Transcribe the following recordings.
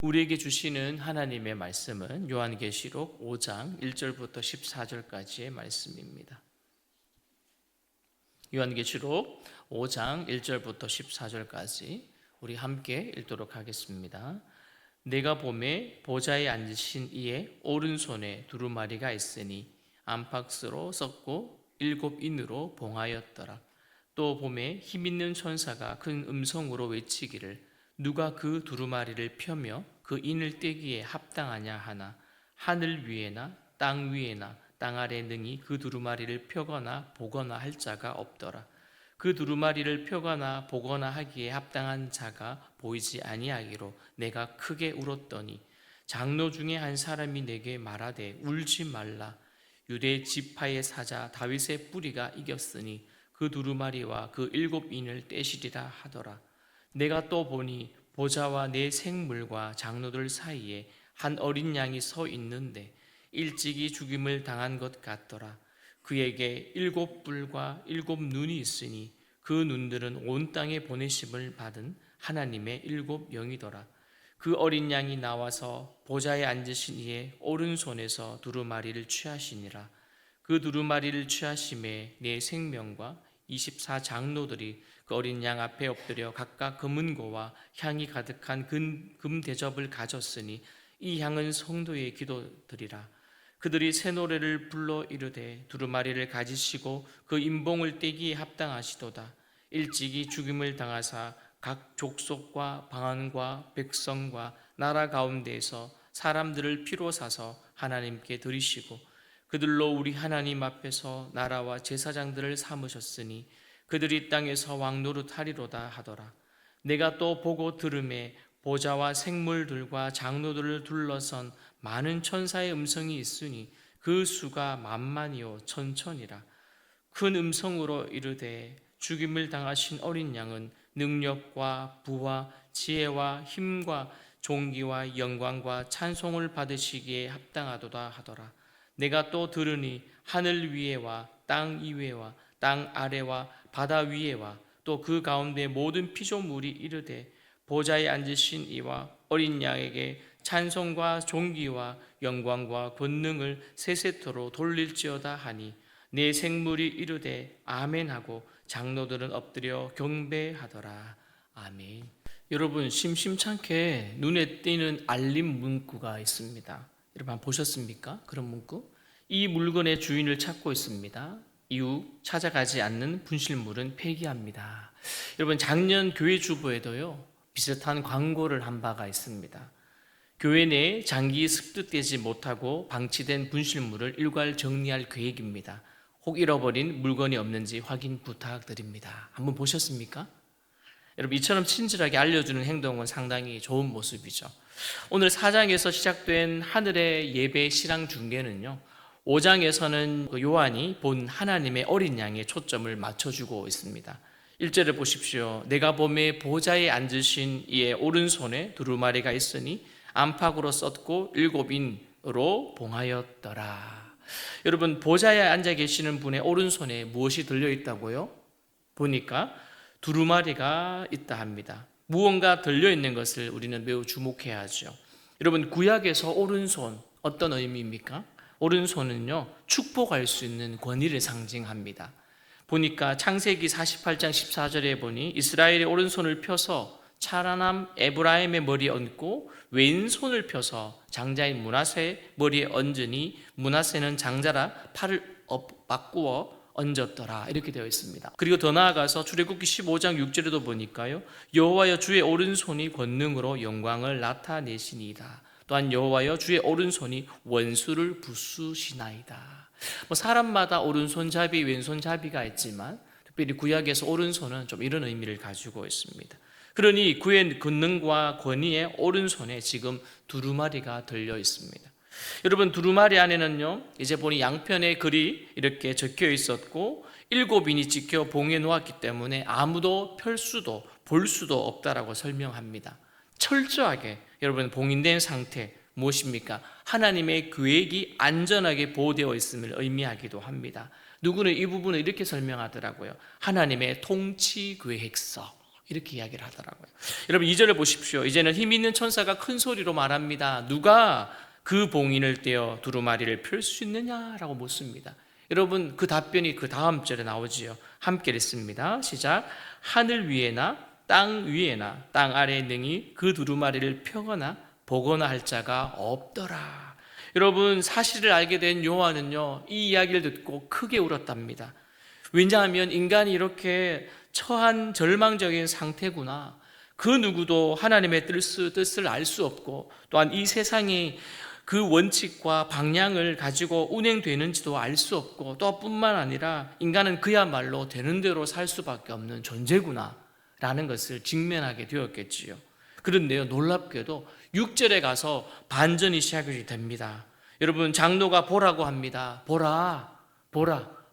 우리에게 주시는 하나님의 말씀은 요한계시록 5장 1절부터 14절까지의 말씀입니다. 요한계시록 5장 1절부터 14절까지 우리 함께 읽도록 하겠습니다. 내가 보매 보좌에 앉으신 이의 오른손에 두루마리가 있으니 안팎으로 썼고 7인으로 봉하였더라. 또 보매 힘있는 천사가 큰 음성으로 외치기를 누가 그 두루마리를 펴며 그 인을 떼기에 합당하냐 하나 하늘 위에나 땅 위에나 땅 아래 능히 그 두루마리를 펴거나 보거나 할 자가 없더라. 그 두루마리를 펴거나 보거나 하기에 합당한 자가 보이지 아니하기로 내가 크게 울었더니 장로 중에 한 사람이 내게 말하되 울지 말라. 유대 지파의 사자 다윗의 뿌리가 이겼으니 그 두루마리와 그 7인을 떼시리라 하더라. 내가 또 보니 보좌와 내 생물과 장로들 사이에 한 어린 양이 서 있는데 일찍이 죽임을 당한 것 같더라. 그에게 7뿔과 7눈이 있으니 그 눈들은 온 땅에 보내심을 받은 하나님의 7영이더라. 그 어린 양이 나와서 보좌에 앉으신 이의 오른손에서 두루마리를 취하시니라. 그 두루마리를 취하심에 내 생명과 24장로들이 그 어린 양 앞에 엎드려 각각 금은고와 향이 가득한 금 대접을 가졌으니 이 향은 성도의 기도들이라. 그들이 새 노래를 불러 이르되 두루마리를 가지시고 그 인봉을 떼기에 합당하시도다. 일찍이 죽임을 당하사 각 족속과 방언과 백성과 나라 가운데에서 사람들을 피로 사서 하나님께 드리시고 그들로 우리 하나님 앞에서 나라와 제사장들을 삼으셨으니 그들이 땅에서 왕노릇하리로다 하더라. 내가 또 보고 들음에 보좌와 생물들과 장로들을 둘러선 많은 천사의 음성이 있으니 그 수가 만만이요 천천이라. 큰 음성으로 이르되 죽임을 당하신 어린 양은 능력과 부와 지혜와 힘과 존귀와 영광과 찬송을 받으시기에 합당하도다 하더라. 내가 또 들으니 하늘 위에와 땅 이외와 땅 아래와 바다 위에와 또 그 가운데 모든 피조물이 이르되 보좌에 앉으신 이와 어린 양에게 찬송과 존귀와 영광과 권능을 세세토로 돌릴지어다 하니 내 생물이 이르되 아멘하고 장로들은 엎드려 경배하더라. 아멘. 여러분 심심찮게 눈에 띄는 알림 문구가 있습니다. 여러분 한번 보셨습니까? 그런 문구? 이 물건의 주인을 찾고 있습니다. 이후 찾아가지 않는 분실물은 폐기합니다. 여러분 작년 교회 주보에도요 비슷한 광고를 한 바가 있습니다. 교회 내에 장기 습득되지 못하고 방치된 분실물을 일괄 정리할 계획입니다. 혹 잃어버린 물건이 없는지 확인 부탁드립니다. 한번 보셨습니까? 여러분 이처럼 친절하게 알려주는 행동은 상당히 좋은 모습이죠. 오늘 4장에서 시작된 하늘의 예배 실황 중계는요 5장에서는 요한이 본 하나님의 어린 양에 초점을 맞춰주고 있습니다. 1절을 보십시오. 내가 보매 보좌에 앉으신 이의 오른손에 두루마리가 있으니 안팎으로 썼고 7인으로 봉하였더라. 여러분 보좌에 앉아 계시는 분의 오른손에 무엇이 들려있다고요? 보니까 두루마리가 있다 합니다. 무언가 들려있는 것을 우리는 매우 주목해야 하죠. 여러분 구약에서 오른손 어떤 의미입니까? 오른손은요 축복할 수 있는 권위를 상징합니다. 보니까 창세기 48장 14절에 보니 이스라엘의 오른손을 펴서 차라남 에브라임의 머리에 얹고 왼손을 펴서 장자인 므낫세 머리에 얹으니 므낫세는 장자라 팔을 바꾸어 얹었더라 이렇게 되어 있습니다. 그리고 더 나아가서 출애굽기 15장 6절에도 보니까요 여호와여 주의 오른손이 권능으로 영광을 나타내시니이다. 또한 여호와여 주의 오른손이 원수를 부수시나이다. 사람마다 오른손잡이 왼손잡이가 있지만 특별히 구약에서 오른손은 좀 이런 의미를 가지고 있습니다. 그러니 그의 권능과 권위의 오른손에 지금 두루마리가 들려 있습니다. 여러분 두루마리 안에는요 이제 보니 양편의 글이 이렇게 적혀 있었고 7인이 지켜 봉해 놓았기 때문에 아무도 펼 수도 볼 수도 없다라고 설명합니다. 철저하게 여러분 봉인된 상태 무엇입니까? 하나님의 계획이 안전하게 보호되어 있음을 의미하기도 합니다. 누구는 이 부분을 이렇게 설명하더라고요. 하나님의 통치 계획서 이렇게 이야기를 하더라고요. 여러분 2절을 보십시오. 이제는 힘 있는 천사가 큰 소리로 말합니다. 누가 그 봉인을 떼어 두루마리를 펼 수 있느냐라고 묻습니다. 여러분 그 답변이 그 다음 절에 나오지요. 함께 읽습니다. 시작. 하늘 위에나 땅 위에나 땅 아래에 능히 그 두루마리를 펴거나 보거나 할 자가 없더라. 여러분 사실을 알게 된 요한은요 이 이야기를 듣고 크게 울었답니다. 왜냐하면 인간이 이렇게 처한 절망적인 상태구나. 그 누구도 하나님의 뜻을 알 수 없고 또한 이 세상이 그 원칙과 방향을 가지고 운행되는지도 알 수 없고 또 뿐만 아니라 인간은 그야말로 되는 대로 살 수밖에 없는 존재구나 라는 것을 직면하게 되었겠지요. 그런데요 놀랍게도 6절에 가서 반전이 시작이 됩니다. 여러분 장로가 보라고 합니다. 보라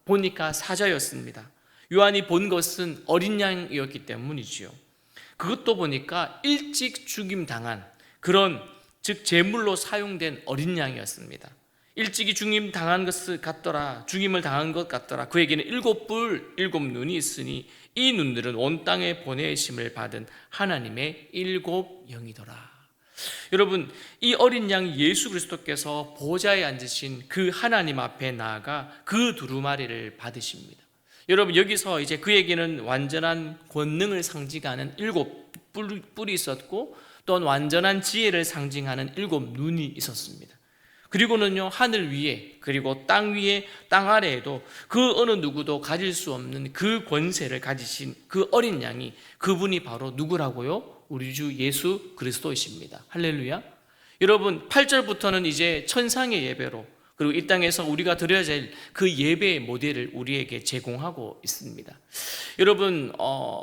보니까 사자였습니다. 요한이 본 것은 어린 양이었기 때문이지요. 그것도 보니까 일찍 죽임당한 그런 즉 제물로 사용된 어린 양이었습니다. 일찍이 죽임을 당한 것 같더라. 그에게는 7뿔 7눈이 있으니 이 눈들은 온 땅에 보내심을 받은 하나님의 7 영이더라. 여러분 이 어린 양 예수 그리스도께서 보좌에 앉으신 그 하나님 앞에 나아가 그 두루마리를 받으십니다. 여러분 여기서 이제 그에게는 완전한 권능을 상징하는 7뿔이 있었고 또한 완전한 지혜를 상징하는 7눈이 있었습니다. 그리고는요 하늘 위에 그리고 땅 위에 땅 아래에도 그 어느 누구도 가질 수 없는 그 권세를 가지신 그 어린 양이 그분이 바로 누구라고요? 우리 주 예수 그리스도이십니다. 할렐루야. 여러분 8절부터는 이제 천상의 예배로 그리고 이 땅에서 우리가 드려야 될 그 예배의 모델을 우리에게 제공하고 있습니다. 여러분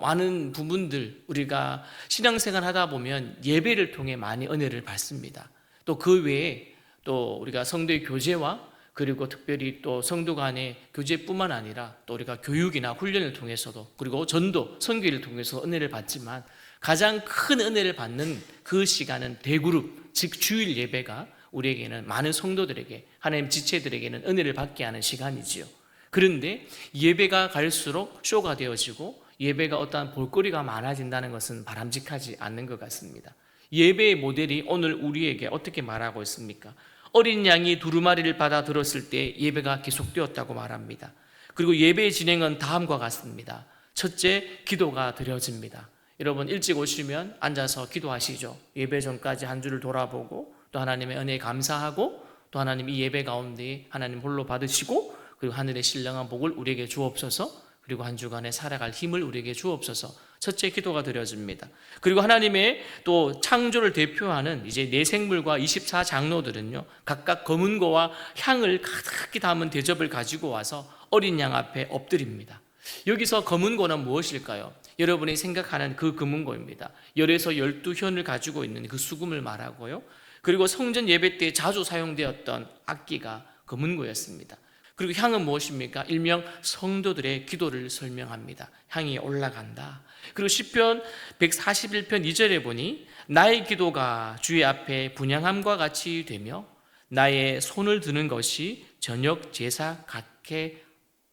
많은 부분들 우리가 신앙생활 하다 보면 예배를 통해 많이 은혜를 받습니다. 또 그 외에 또 우리가 성도의 교제와 그리고 특별히 또 성도 간의 교제뿐만 아니라 또 우리가 교육이나 훈련을 통해서도 그리고 전도, 선교를 통해서 은혜를 받지만 가장 큰 은혜를 받는 그 시간은 대그룹, 즉 주일 예배가 우리에게는 많은 성도들에게 하나님 지체들에게는 은혜를 받게 하는 시간이지요. 그런데 예배가 갈수록 쇼가 되어지고 예배가 어떠한 볼거리가 많아진다는 것은 바람직하지 않는 것 같습니다. 예배의 모델이 오늘 우리에게 어떻게 말하고 있습니까? 어린 양이 두루마리를 받아 들었을 때 예배가 계속되었다고 말합니다. 그리고 예배의 진행은 다음과 같습니다. 첫째, 기도가 드려집니다. 여러분 일찍 오시면 앉아서 기도하시죠. 예배 전까지 한 주를 돌아보고 또 하나님의 은혜에 감사하고 또 하나님 이 예배 가운데 하나님 홀로 받으시고 그리고 하늘의 신령한 복을 우리에게 주옵소서 그리고 한 주간에 살아갈 힘을 우리에게 주옵소서 첫째 기도가 드려집니다. 그리고 하나님의 또 창조를 대표하는 이제 내생물과 24장로들은요 각각 검은고와 향을 가득히 담은 대접을 가지고 와서 어린 양 앞에 엎드립니다. 여기서 검은고는 무엇일까요? 여러분이 생각하는 그 검은고입니다. 열에서 12현을 가지고 있는 그 수금을 말하고요. 그리고 성전 예배 때 자주 사용되었던 악기가 검은고였습니다. 그리고 향은 무엇입니까? 일명 성도들의 기도를 설명합니다. 향이 올라간다. 그리고 시편 141편 2절에 보니 나의 기도가 주의 앞에 분향함과 같이 되며 나의 손을 드는 것이 저녁 제사 같게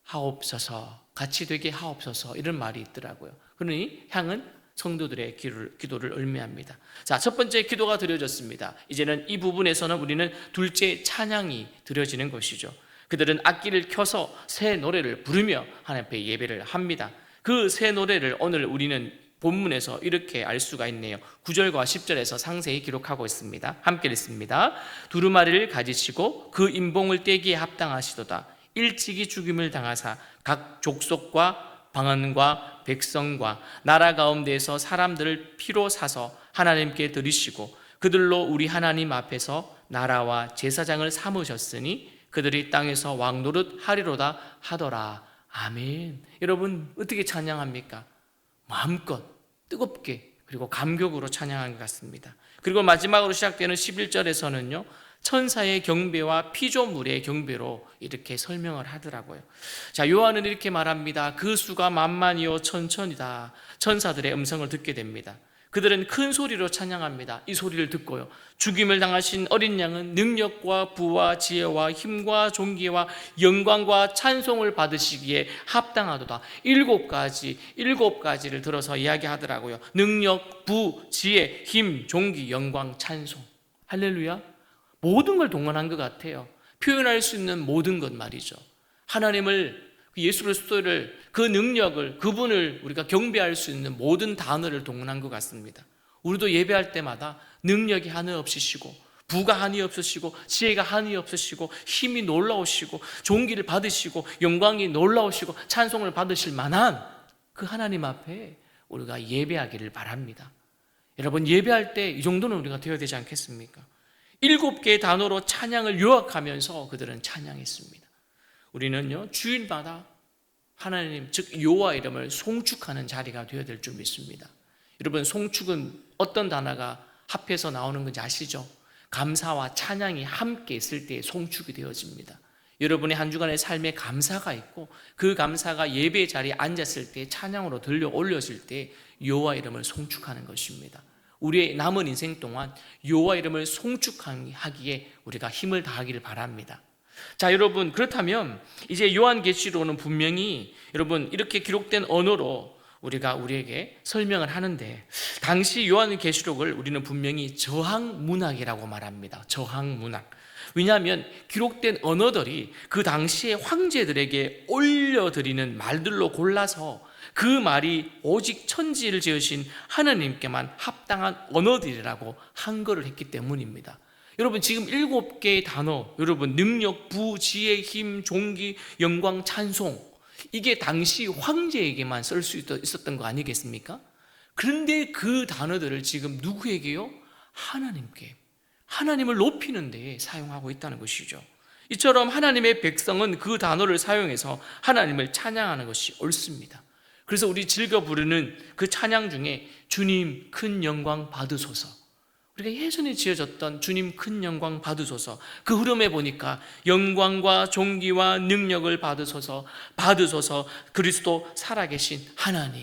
하옵소서, 같이 되게 하옵소서 이런 말이 있더라고요. 그러니 향은 성도들의 기도를 의미합니다. 자, 첫 번째 기도가 드려졌습니다. 이제는 이 부분에서는 우리는 둘째 찬양이 드려지는 것이죠. 그들은 악기를 켜서 새 노래를 부르며 하나님 앞에 예배를 합니다. 그 새 노래를 오늘 우리는 본문에서 이렇게 알 수가 있네요. 9절과 10절에서 상세히 기록하고 있습니다. 함께 읽습니다. 두루마리를 가지시고 그 인봉을 떼기에 합당하시도다. 일찍이 죽임을 당하사 각 족속과 방언과 백성과 나라 가운데에서 사람들을 피로 사서 하나님께 드리시고 그들로 우리 하나님 앞에서 나라와 제사장을 삼으셨으니 그들이 땅에서 왕노릇 하리로다 하더라. 아멘. 여러분 어떻게 찬양합니까? 마음껏 뜨겁게 그리고 감격으로 찬양한 것 같습니다. 그리고 마지막으로 시작되는 11절에서는요 천사의 경배와 피조물의 경배로 이렇게 설명을 하더라고요. 자, 요한은 이렇게 말합니다. 그 수가 만만이요 천천이다. 천사들의 음성을 듣게 됩니다. 그들은 큰 소리로 찬양합니다. 이 소리를 듣고요, 죽임을 당하신 어린 양은 능력과 부와 지혜와 힘과 존귀와 영광과 찬송을 받으시기에 합당하도다. 일곱 가지를 들어서 이야기하더라고요. 능력, 부, 지혜, 힘, 존귀, 영광, 찬송. 할렐루야. 모든 걸 동원한 것 같아요. 표현할 수 있는 모든 것 말이죠. 하나님을, 예수 그리스도를, 그 능력을, 그분을 우리가 경배할 수 있는 모든 단어를 동원한 것 같습니다. 우리도 예배할 때마다 능력이 한이 없으시고, 부가 한이 없으시고, 지혜가 한이 없으시고, 힘이 놀라우시고, 존귀를 받으시고, 영광이 놀라우시고, 찬송을 받으실 만한 그 하나님 앞에 우리가 예배하기를 바랍니다. 여러분, 예배할 때 이 정도는 우리가 되어야 되지 않겠습니까? 7개의 단어로 찬양을 요약하면서 그들은 찬양했습니다. 우리는요, 주일마다 하나님, 즉 여호와 이름을 송축하는 자리가 되어야 될 줄 믿습니다. 여러분, 송축은 어떤 단어가 합해서 나오는 건지 아시죠? 감사와 찬양이 함께 있을 때 송축이 되어집니다. 여러분의 한 주간의 삶에 감사가 있고, 그 감사가 예배의 자리에 앉았을 때 찬양으로 들려 올려질 때 여호와 이름을 송축하는 것입니다. 우리의 남은 인생 동안 여호와 이름을 송축하기에 우리가 힘을 다하기를 바랍니다. 자, 여러분, 그렇다면 이제 요한계시록은 분명히 여러분 이렇게 기록된 언어로 우리에게 설명을 하는데, 당시 요한계시록을 우리는 분명히 저항문학이라고 말합니다. 저항문학. 왜냐하면 기록된 언어들이 그 당시의 황제들에게 올려드리는 말들로 골라서 그 말이 오직 천지를 지으신 하나님께만 합당한 언어들이라고 한글을 했기 때문입니다. 여러분, 지금 7개의 단어, 여러분 능력, 부, 지혜, 힘, 존귀, 영광, 찬송, 이게 당시 황제에게만 쓸 수 있었던 거 아니겠습니까? 그런데 그 단어들을 지금 누구에게요? 하나님께, 하나님을 높이는 데 사용하고 있다는 것이죠. 이처럼 하나님의 백성은 그 단어를 사용해서 하나님을 찬양하는 것이 옳습니다. 그래서 우리 즐겨 부르는 그 찬양 중에 주님 큰 영광 받으소서, 우리가 예전에 지어졌던 주님 큰 영광 받으소서, 그 흐름에 보니까 영광과 존귀와 능력을 받으소서, 받으소서, 그리스도 살아계신 하나님,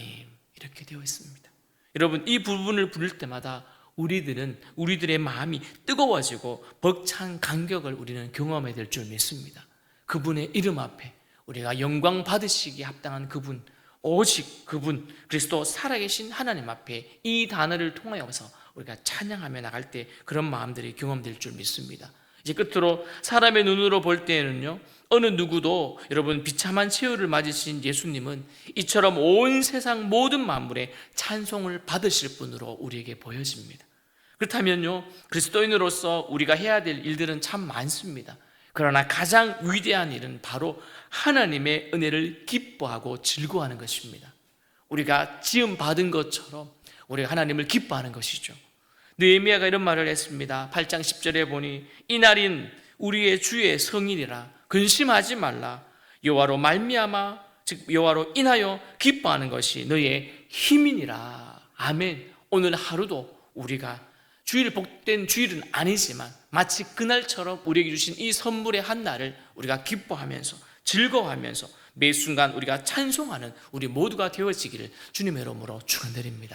이렇게 되어 있습니다. 여러분, 이 부분을 부를 때마다 우리들의 마음이 뜨거워지고 벅찬 감격을 우리는 경험해야 될 줄 믿습니다. 그분의 이름 앞에 우리가 영광 받으시기에 합당한 그분, 오직 그분, 그리스도 살아계신 하나님 앞에 이 단어를 통하여서 우리가 찬양하며 나갈 때 그런 마음들이 경험될 줄 믿습니다. 이제 끝으로 사람의 눈으로 볼 때에는요, 어느 누구도 여러분 비참한 최후를 맞으신 예수님은 이처럼 온 세상 모든 만물에 찬송을 받으실 분으로 우리에게 보여집니다. 그렇다면요, 그리스도인으로서 우리가 해야 될 일들은 참 많습니다. 그러나 가장 위대한 일은 바로 하나님의 은혜를 기뻐하고 즐거워하는 것입니다. 우리가 지음 받은 것처럼 우리가 하나님을 기뻐하는 것이죠. 느헤미야가 이런 말을 했습니다. 8장 10절에 보니 이날인 우리의 주의 성일이라 근심하지 말라. 여호와로 말미암아, 즉 여호와로 인하여 기뻐하는 것이 너의 힘이니라. 아멘. 오늘 하루도 우리가 주일, 복된 주일은 아니지만 마치 그날처럼 우리에게 주신 이 선물의 한 날을 우리가 기뻐하면서 즐거워하면서 매 순간 우리가 찬송하는 우리 모두가 되어지기를 주님의 이름으로 축원드립니다.